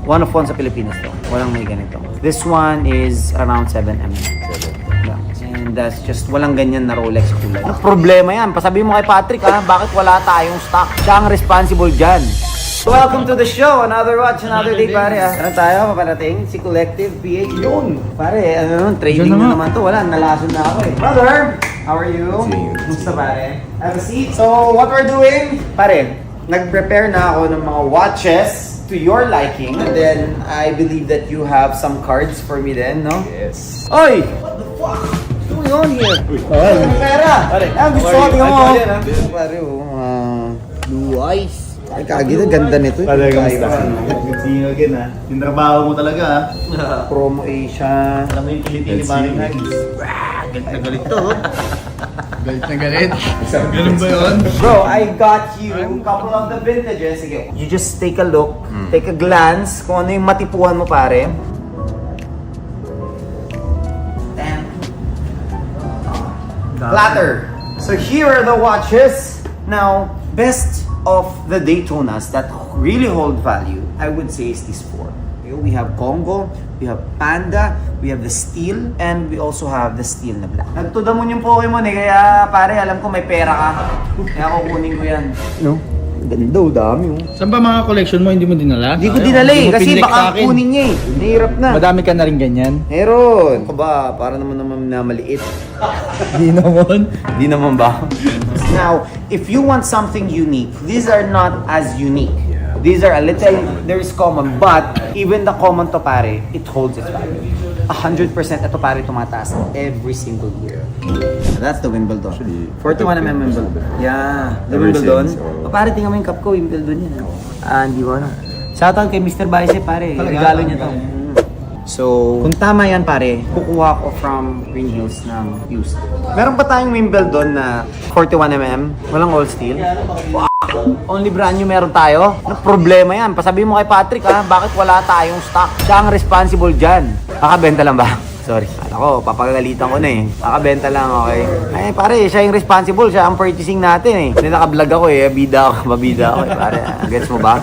One of one sa Pilipinas to. Walang may ganito. This one is around 7mm. Yeah. And that's just walang ganyan na Rolex kulay. Ang problema yan. Pasabihin mo kay Patrick bakit wala tayong stock? Siya ang responsible dyan. Welcome to the show. Another watch, another day, pare. Ano tayo? Paparating? Si Collective PH. Yun. Pare, trading na naman to. Wala, nalason na ako eh. Brother, how are you? Kumusta, pare? Have a seat. So, what we're doing? Pare, nag-prepare na ako ng mga watches to your liking. And then, I believe that you have some cards for me then, no? Yes. Oy! What the fuck? What's going on here? Ay, pera! Pare, gusto ko, tingnan mo. Pare, blue eyes. Ay, kagina, ganda nito. Talaga, good seeing you again ha. Yung trabaho mo talaga ha. Promo Asia. Alam mo yung kilitili ba rin Galit na galit to. Galit na galit. Ganun ba yun? Bro, I got you a couple of the vintages. Sige, you just take a look, take a glance kung ano yung matipuhan mo, pare. Damn. Platter. So here are the watches. Now, best of the Daytonas that really hold value, I would say, is these four. We have Congo, we have Panda, we have the Steel, and we also have the Steel na black. Nagtudamon yung Pokemon kaya pare, alam ko may pera ka. Kaya kukunin ko yan. No? Ganda, dami. Saan ba mga collection mo? Hindi mo dinala? Hindi ko dinala kasi baka kunin niya eh. Nahirap na. Madami ka na rin ganyan? Meron. Ako ba, para naman na maliit. Hindi naman. Di naman ba? Now, if you want something unique, these are not as unique. These are a little, there is common, but even the common to pare, it holds its value. 100% ito pare tumataas every single year. That's the Wimbledon. 41mm Wimbledon. Yeah, the Wimbledon. Pare, tingnan mo yung cup ko, Wimbledon yan. Hindi ko ano. Shoutout kay Mr. Bicep pare, regalo niya to. So, kung tama yan pare, kukuha ko from Green Hills ng used. Meron pa tayong Wimbledon na 41mm, walang all steel. Wow. Only brand new meron tayo. Ano problema yan? Pasabihin mo kay Patrick bakit wala tayong stock? Siya ang responsible dyan. Kakabenta lang ba? Sorry. Ako, papagalitan ko na eh. Kakabenta lang, okay? Ay, pare, siya yung responsible. Siya ang purchasing natin eh. Hindi naka-vlog ako eh. Mabida ako eh. Pare, gets mo ba?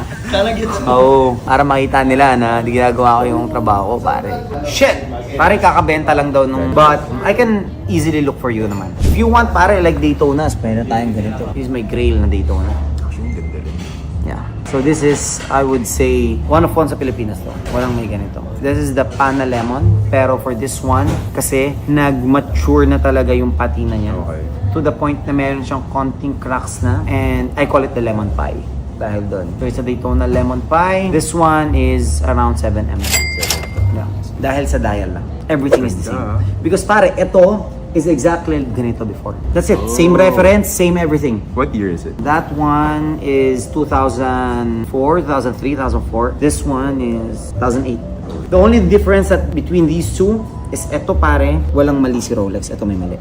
Oo, para makita nila na di ginagawa ko yung trabaho ko, pare. Shit! Pare, kakabenta lang daw nung... But, I can easily look for you naman. If you want, pare, like Daytonas, pwede tayong ganito. This is my Grail na Daytona. Yeah. So this is, I would say, one of one sa Pilipinas to. Walang may ganito. This is the Pana Lemon. Pero for this one, kasi nag-mature na talaga yung patina niya. Okay. To the point na meron siyang konting cracks na. And I call it the lemon pie. Dahil doon. So it's a Daytona lemon pie. This one is around 7mm. Yeah. Dahil sa dial lang. Everything is the same. Because pare, ito is exactly ganito before. That's it. Same reference, same everything. What year is it? That one is 2004, 2003, 2004. This one is 2008. The only difference that between these two is eto pare, walang mali si Rolex. Eto may mali.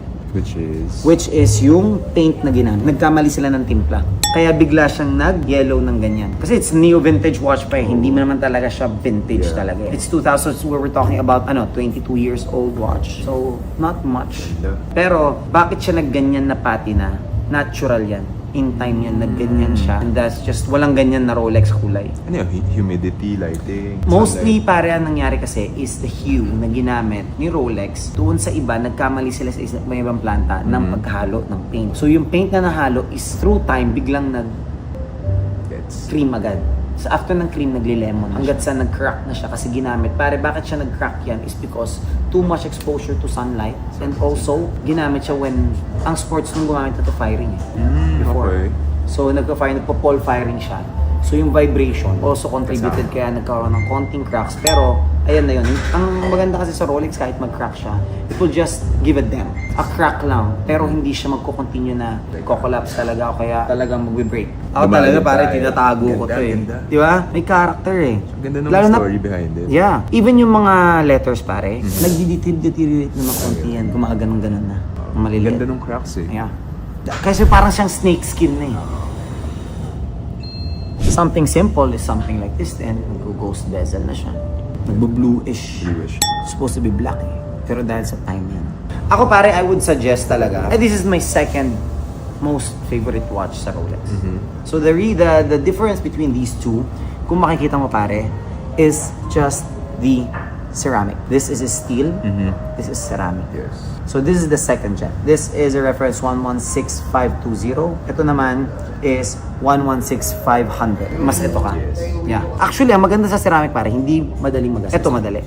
Which is yung paint na ginamit. Nagkamali sila ng timpla. Kaya bigla siyang nag-yellow ng ganyan. Kasi it's neo vintage watch pa eh. Hindi mo naman talaga siya vintage talaga eh. It's 2000s where we're talking about 22 years old watch. So, not much. Pero, bakit siya nagganyan na patina? Natural yan. In time yan, nagganyan siya. And that's just, walang ganyan na Rolex kulay. Ano yung humidity, lighting? Mostly, pare, ang nangyari kasi is the hue na ginamit ni Rolex. Doon sa iba, nagkamali sila sa may ibang planta ng paghalo ng paint. So, yung paint na nahalo is through time, biglang nag-cream agad. So, after ng cream, nagli-lemon. Hanggat sa nag-crack na siya kasi ginamit. Pare, bakit siya nag-crack yan is because too much exposure to sunlight. And also, ginamit siya when ang sports nung gumamit na to firing before. Okay. So, nagpo-pole firing siya. So, yung vibration also contributed kaya nagkaroon ng konting cracks. Pero, ayan na yun. Ang maganda kasi sa Rolex, kahit mag-crack siya, it will just give a dent. A crack lang. Pero hindi siya magko-continue na collapse talaga o kaya talagang mag-break. Ako talaga pare, tinatago ko to eh. Di ba? May character eh. Ganda ng story behind it. Yeah. Even yung mga letters pare, nagdi-deteriorate na konti yan. Gumaganon-ganon na. Maliliit. Ganda ng cracks eh. Yeah. Kasi parang siyang snake skin na eh. Something simple is something like this, then ghost bezel na siya. Nagbo-bluish. Supposed to be black eh. Pero dahil sa time yan. Ako pare, I would suggest talaga. This is my second most favorite watch sa Rolex. So the difference between these two, kung makikita mo pare, is just the ceramic. This is steel. This is ceramic. Yes. So this is the second gen. This is a reference 116520. Ito naman is 116500. Mas ito ka. Yes. Yeah. Actually, ang maganda sa ceramic pare, hindi madaling magastos. Ito madali.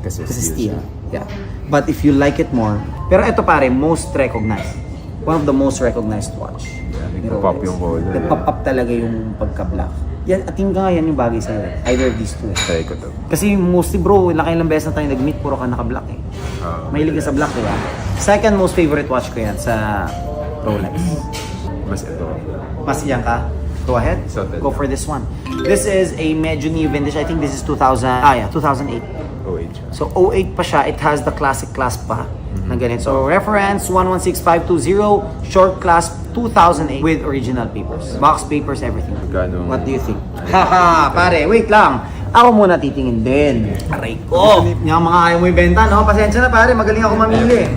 Kasi Kasi steel. Yeah. But if you like it more, pero ito pare, most recognized. One of the most recognized watch. nagpa-pop yung color. Nagpa-pop talaga yung pagka-black. Yan, ating nga yan yung bagay sa'yo. Either of these two. Try ko to. Kasi mostly bro, nakailang beses na tayo nag-meet, puro ka naka-black eh. Mahilig ka sa black, di ba? Second most favorite watch ko yan sa Rolex. Mas ito. Mas yan ka? Go ahead. Sorted. Go for this one. This is a medyo new vintage. I think this is 2008. OH. So 08 pa siya. It has the classic clasp pa. Na ganito. So reference 116520, short clasp 2008 with original papers. Box papers, everything. Magkano? What do you think? Haha, pare, wait lang. Ako muna titingin din. Aray ko! Yung mga ayaw mo ibenta, no? Pasensya na pare, magaling ako mamili.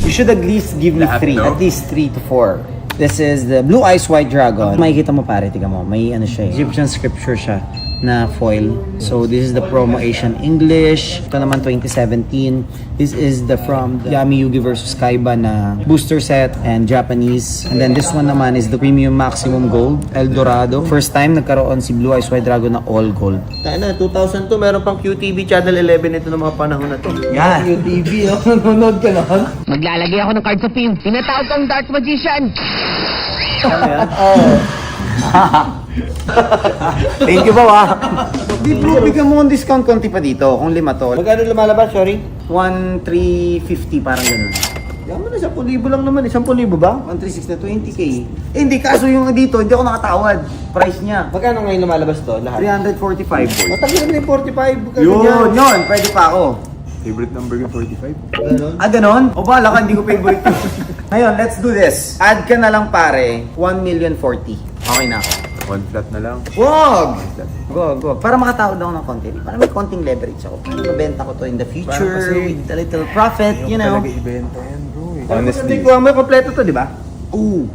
You should at least give me Lahat, 3. no? At least 3 to 4. This is the Blue Eyes White Dragon. Makikita mo pare, tiga mo. May ano siya, Egyptian scripture siya na foil. So this is the promo Asian English. Ito naman 2017. This is the from the Yami Yugi versus Kaiba na booster set and Japanese. And then this one naman is the Premium Maximum Gold El Dorado. First time nagkaroon si Blue Eyes White Dragon na all gold. Tayo na, 2002, meron pang QTV Channel 11 ito ng mga panahon na to. Yan. TV, oh. Nanonood ka nun? Maglalagay ako ng card sa film. Tinatawag kong Dark Magician. Ano yan? Thank you ba? Di bro, bigyan mo ng discount konti pa dito kung 5 to. Magkano lumalabas, sorry? 1,350 parang ganun. Yaman na, 10,000 lang naman. 10,000 ba? 1,360 na 20k. Eh hindi, kaso yung dito, hindi ako nakatawad. Price niya. Magkano ngayon lumalabas to, lahat? 345. Matagal naman yung 45. Yun, pwede pa ako. Favorite number yung 45? Ah, ganon? O bala ka, hindi ko favorite yun. Ngayon, let's do this. Add ka na lang pare, 1,040,000. Okay na ako. One flat na lang. Wag! Go. Para makatawad ako ng konti. Para may konting leverage ako. Para mabenta ko to in the future with a little profit, you know. Talaga ibenta yan, bro. Honestly. Honestly. Kuha mo yung kompleto to, di ba? Oo.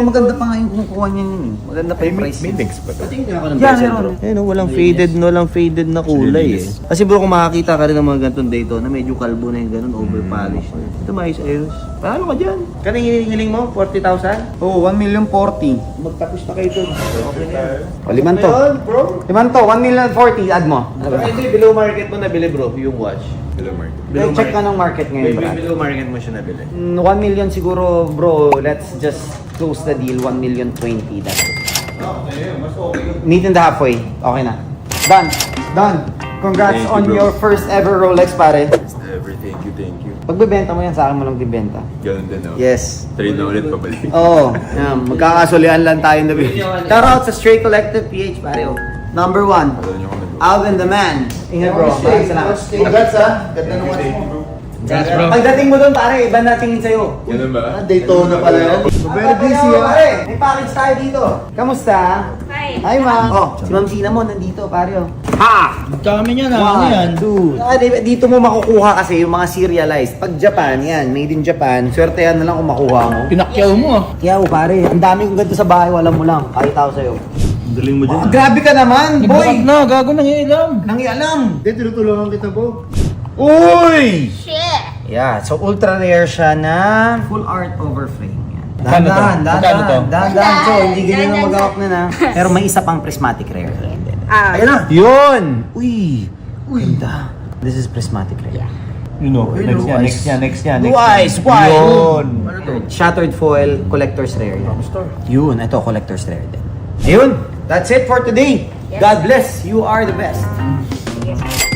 Maganda pa nga yung kumukuha niya yun. Maganda pa yung price. May mix pa to. Yeah, meron. Eh, no, walang faded na kulay eh. Kasi bro, kung makakita ka rin ng mga ganitong dito na medyo kalbo na yung ganun, over-polish na. Ito maayos-ayos. Paano ka dyan? Kanang hinihiling mo? 40,000? Oo, 1,040,000. Magtapos na kayo dun. Okay na. O, 5 to. Ayun, bro. 5 to, 1,040,000. Add mo. Hindi, below market mo nabili bro, yung watch. Hello, Mark. Below Check ka ng market ngayon, Brad. Below market mo siya nabili. 1 million siguro, bro. Let's just close the deal. 1,020,000. That's it. Meet in the halfway. Okay na. Done. Congrats Thank you, on bro. your first ever Rolex, pare. Ever, thank you. Pagbebenta mo yan, sa akin mo lang bibenta. Ganun din, no? Yes. Trade na ulit pabalik. Oo. Yan. Magkakasulian lang tayo in the video. Shout out sa Stray Collective PH, pare. Number 1. Alam niyo kung ano. Alvin the Man. Ingat bro. Maraming salamat. Congrats ha. Ganda ng watch mo. Congrats, bro. Pagdating mo doon, pare, iba na tingin sa'yo. Ganun ba? Daytona pala yan. Very busy ha. Pare, may package tayo dito. Kamusta? Hi. Hi, ma'am. Oh, si Ma'am Cinnamon nandito, pare. Oh. Ha! Ang dami niya na, ano yan? 2. Dito mo makukuha kasi yung mga serialized. Pag Japan, yan, made in Japan. Swerte yan na lang kung makuha mo. Pinakyaw mo, ah. Kaya pare, ang dami kong ganito sa bahay, wala mo lang. Kahit ako sa'yo. Galing mo dyan. Grabe ka naman, boy! Nagbukat na, gago nang ilam. Nangialam! Hindi, tinutulungan kita bro. Uy! Shit. Yeah, so ultra rare siya na full art over frame. Yan. Magkano to? Magkano to? Dahan, so hindi ganyan ang magawak na na. Pero may isa pang prismatic rare. Ah, Ayan na! Yun! Uy! Ganda. This is prismatic rare. You know, next yan. Blue Eyes! Why? Yun. Shattered foil, collector's rare yan. Yun, ito collector's rare din. Ayun! That's it for today! God bless! You are the best! yes.